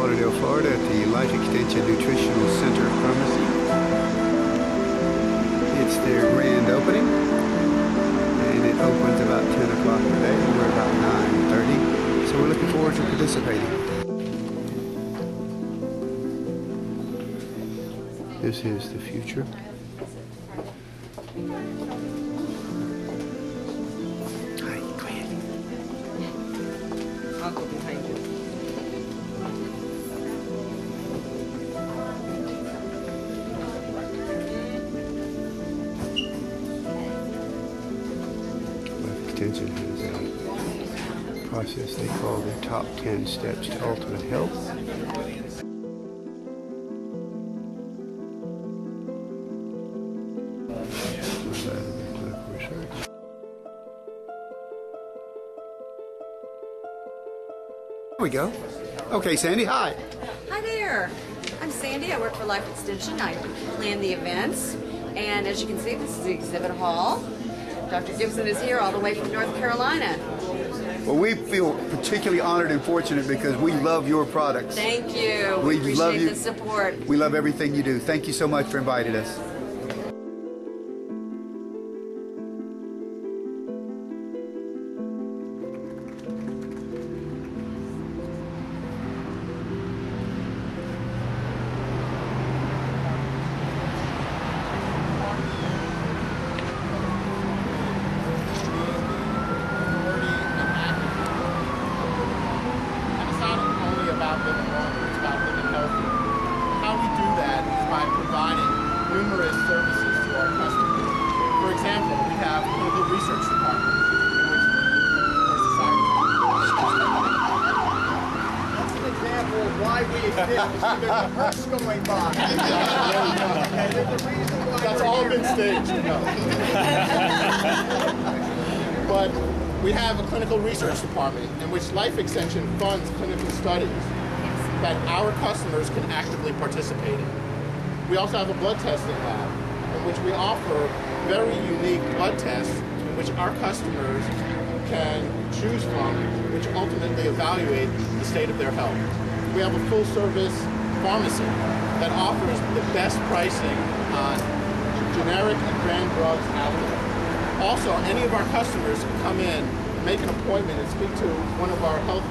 Lauderdale, Florida at the Life Extension Nutritional Center Pharmacy. It's their grand opening, and it opens about 10 o'clock today. We're about 9:30, so we're looking forward to participating. This is the future. Hi, go ahead. I'll go behind you. Life Extension has a process they call the top 10 steps to ultimate health. There we go. Okay, Sandy, hi. Hi there. I'm Sandy. I work for Life Extension. I plan the events. And as you can see, this is the exhibit hall. Dr. Gibson is here all the way from North Carolina. Well, we feel particularly honored and fortunate because we love your products. Thank you. We appreciate the support. We love everything you do. Thank you so much for inviting us. About living longer, it's about living healthy. How we do that is by providing numerous services to our customers. For example, we have a clinical research department in which our society. That's an example of why we exist. There's a hearse going by. Okay, there's a reason why. That's all been staged. No. But we have a clinical research department in which Life Extension funds clinical studies that our customers can actively participate in. We also have a blood testing lab in which we offer very unique blood tests in which our customers can choose from, which ultimately evaluate the state of their health. We have a full-service pharmacy that offers the best pricing on generic and brand drugs out there. Also, any of our customers can come in, make an appointment, and speak to one of our health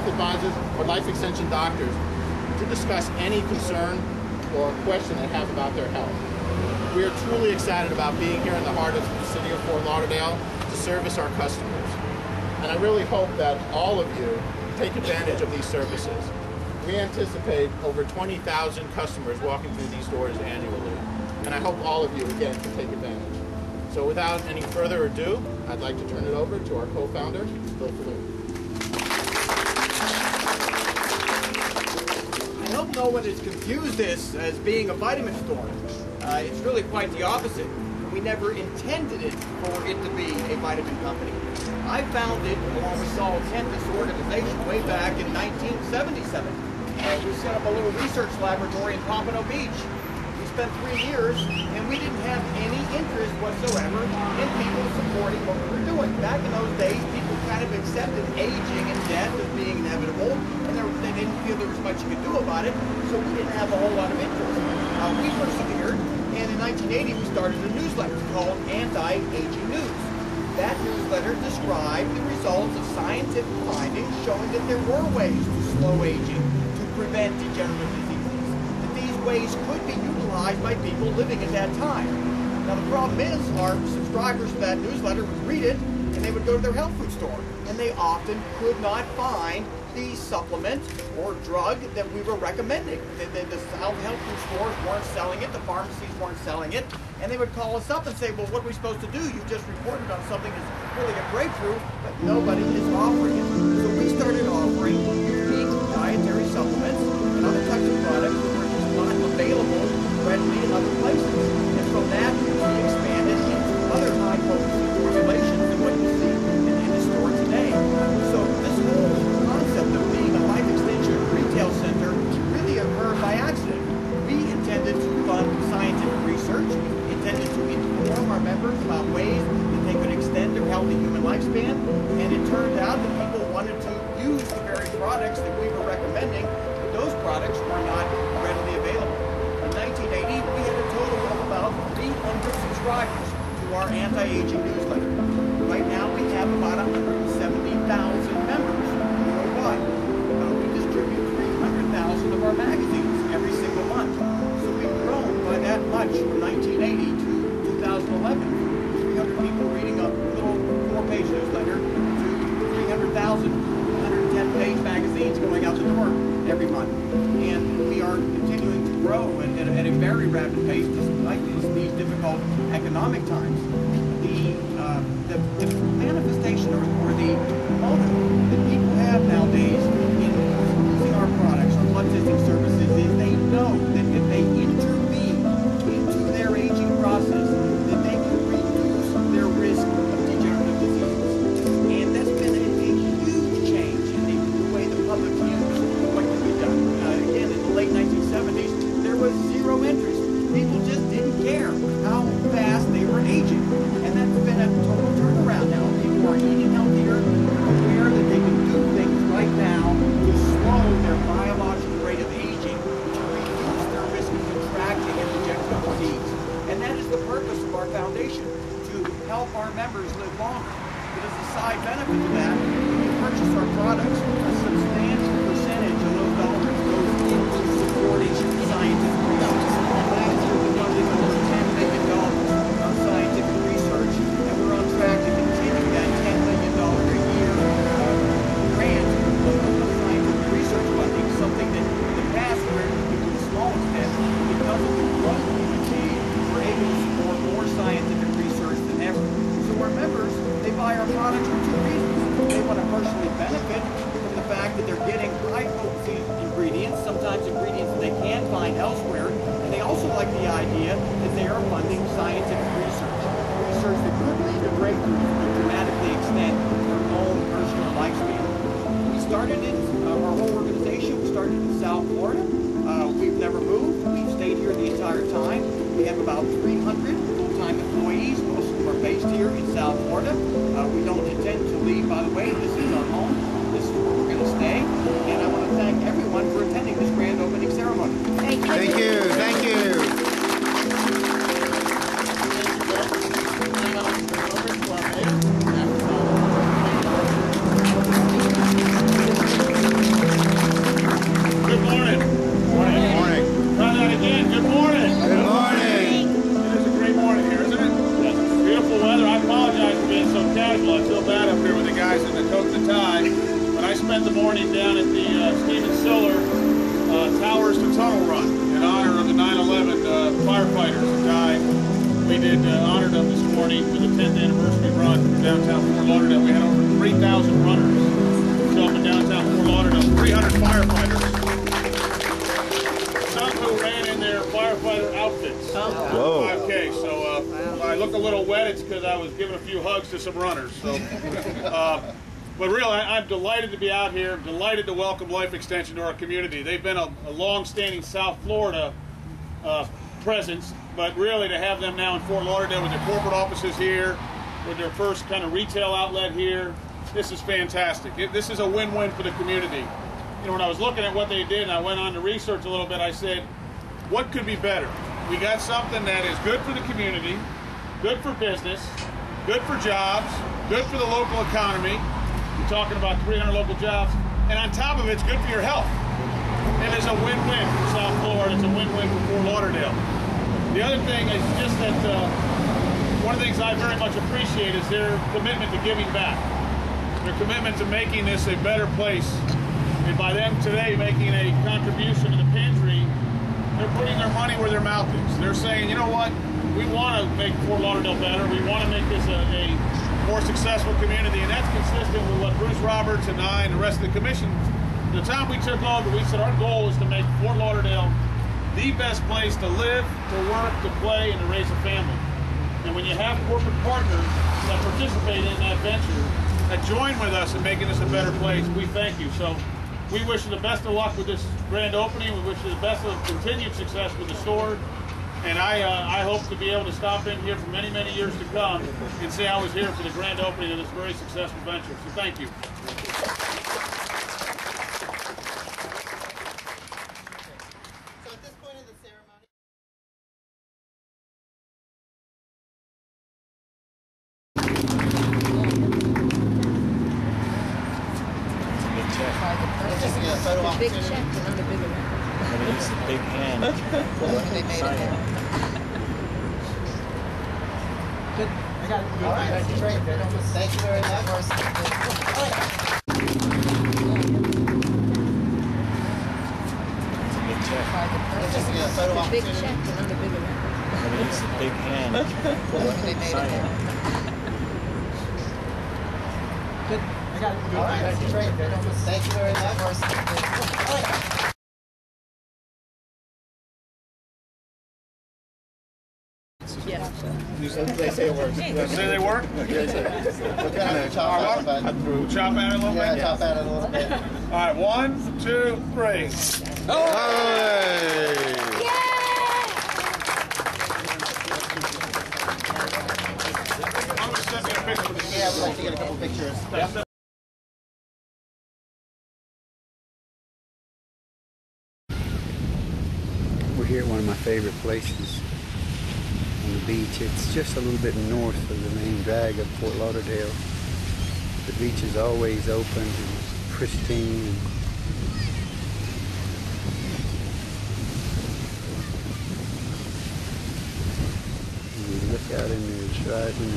advisors or Life Extension doctors to discuss any concern or question they have about their health. We are truly excited about being here in the heart of the city of Fort Lauderdale to service our customers. And I really hope that all of you take advantage of these services. We anticipate over 20,000 customers walking through these doors annually. And I hope all of you, again, can take advantage. So without any further ado, I'd like to turn it over to our co-founder, Bill Falloon. I hope no one has confused this as being a vitamin store. It's really quite the opposite. We never intended it for it to be a vitamin company. I founded, along with Saul Kent, this organization way back in 1977. We set up a little research laboratory in Pompano Beach. We spent 3 years, and we didn't have any interest whatsoever in people supporting what we were doing. Back in those days, people kind of accepted aging and death as being inevitable, and they didn't feel there was much you could do about it, so we didn't have a whole lot of interest. We persevered, and in 1980, we started a newsletter called Anti-Aging News. That newsletter described the results of scientific findings showing that there were ways to slow aging, to prevent degenerative diseases, that these ways could be utilized by people living at that time. Now the problem is, our subscribers to that newsletter would read it, and they would go to their health food store, and they often could not find the supplement or drug that we were recommending. The health food stores weren't selling it, the pharmacies weren't selling it, and they would call us up and say, well, what are we supposed to do? You just reported on something that's really a breakthrough, but nobody is offering it. So we started offering unique dietary supplements and other types of products that were just not available readily in other places. And from that, we expanded into other high-potency formulations than what you see in the store today. So this whole concept of being a Life Extension retail center really occurred by accident. We intended to fund scientific research, intended to inform our members about ways that they could extend their healthy human lifespan, and it turned out that people wanted to use the very products that we were recommending, but anti-aging newsletter. Right now we have about 170,000 members worldwide. We distribute 300,000 of our magazines every single month. So we've grown by that much from 1980 to 2011. 300 people reading a little 4-page newsletter to 300,000 110-page magazines going out the door every month. And we are continuing to grow at a very rapid pace despite these difficult economic times. The manifestation or the motive that people have nowadays in using our products, our blood testing services, is they know that if they intervene into their aging process, that they can reduce their risk of degenerative diseases. And that's been a huge change in the way the public views what can be done. Again, in the late 1970s, there was zero interest. People just didn't care how fast they were aging. And that's been a total turnaround now. People are eating healthier, aware that they can do things right now to slow their biological rate of aging, to reduce their risk of contracting and degenerative disease. And that is the purpose of our foundation, to help our members live longer. But as a side benefit to that, when you purchase our products, a substantial percentage of those dollars goes into supporting scientific research. Last year we funded over $10 million on scientific research, and we're on track to continue that $10 million a year grant of scientific research funding, something that in the past we were able to do to a small extent. Because of the growth we achieved, we're able to support more scientific research than ever. So our members, they buy our products for two reasons. They want to personally benefit from the fact that they're getting high-potency ingredients, sometimes ingredients that they can't find elsewhere, and they also like the idea that they are funding scientific research that could lead to breakthroughs that dramatically extend their own personal lifespan. We started our whole organization, we started in South Florida. We've never moved. We've stayed here the entire time. We have about 300 full-time employees. Most of them are based here in South Florida. We don't intend to leave, by the way. This is our home. This is where we're going to stay. And I want to thank everyone for attending this grand opening ceremony. Thank you. Thank you. Thank you. Good morning. Good morning. Try that again. Good morning. Good morning. It is a great morning here, isn't it? Yes. Beautiful weather. I apologize for being so casual. I feel bad up here with the guys in the coat and the tie. But I spent the morning down at the Stephen Towers to Tunnel Run in honor of the 9/11 firefighters who died. We did honor them this morning with the 10th anniversary run in downtown Fort Lauderdale. We had over 3,000 runners show up in downtown Fort Lauderdale, 300 firefighters. Some who ran in their firefighter outfits. Whoa. 5K, so I look a little wet. It's because I was giving a few hugs to some runners. So, but really, I'm delighted to be out here. I'm delighted to welcome Life Extension to our community. They've been a long-standing South Florida presence, but really to have them now in Fort Lauderdale with their corporate offices here, with their first kind of retail outlet here, this is fantastic. This is a win-win for the community. You know, when I was looking at what they did and I went on to research a little bit, I said, what could be better? We got something that is good for the community, good for business, good for jobs, good for the local economy. You're talking about 300 local jobs, and on top of it, it's good for your health. And it's a win-win for South Florida. It's a win-win for Fort Lauderdale. The other thing is just that one of the things I very much appreciate is their commitment to giving back. Their commitment to making this a better place. And by them today making a contribution to the pantry, they're putting their money where their mouth is. They're saying, you know what, we want to make Fort Lauderdale better. We want to make this a more successful community. And that's consistent with what Bruce Roberts and I and the rest of the commission, the time we took over, we said our goal is to make Fort Lauderdale the best place to live, to work, to play, and to raise a family. And when you have corporate partners that participate in that venture, that join with us in making this a better place, we thank you. So we wish you the best of luck with this grand opening. We wish you the best of continued success with the store. And I hope to be able to stop in here for many, many years to come and say I was here for the grand opening of this very successful venture. So thank you. big check, you know, the bigger one. I'm gonna use the big hand. They made it. Good. I got it. All right, great. Thank you very much. Big check. Just to get a photo The op. big check, you know, the bigger one. I'm gonna use the big hand. They made it. Good. I got it. All right, great. Thank you very much. They say it works. Say they work? We're kind of chop out, but We'll chop at it a little yeah, bit? chop at it a little bit. All right, 1, 2, 3. I'm going to send you a picture of this. Yeah, we'd like to get a couple pictures. We're here at one of my favorite places on the beach. It's just a little bit north of the main drag of Fort Lauderdale. The beach is always open and pristine. And you look out in there, it's rising.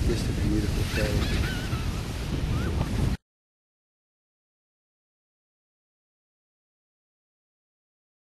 Just a beautiful place.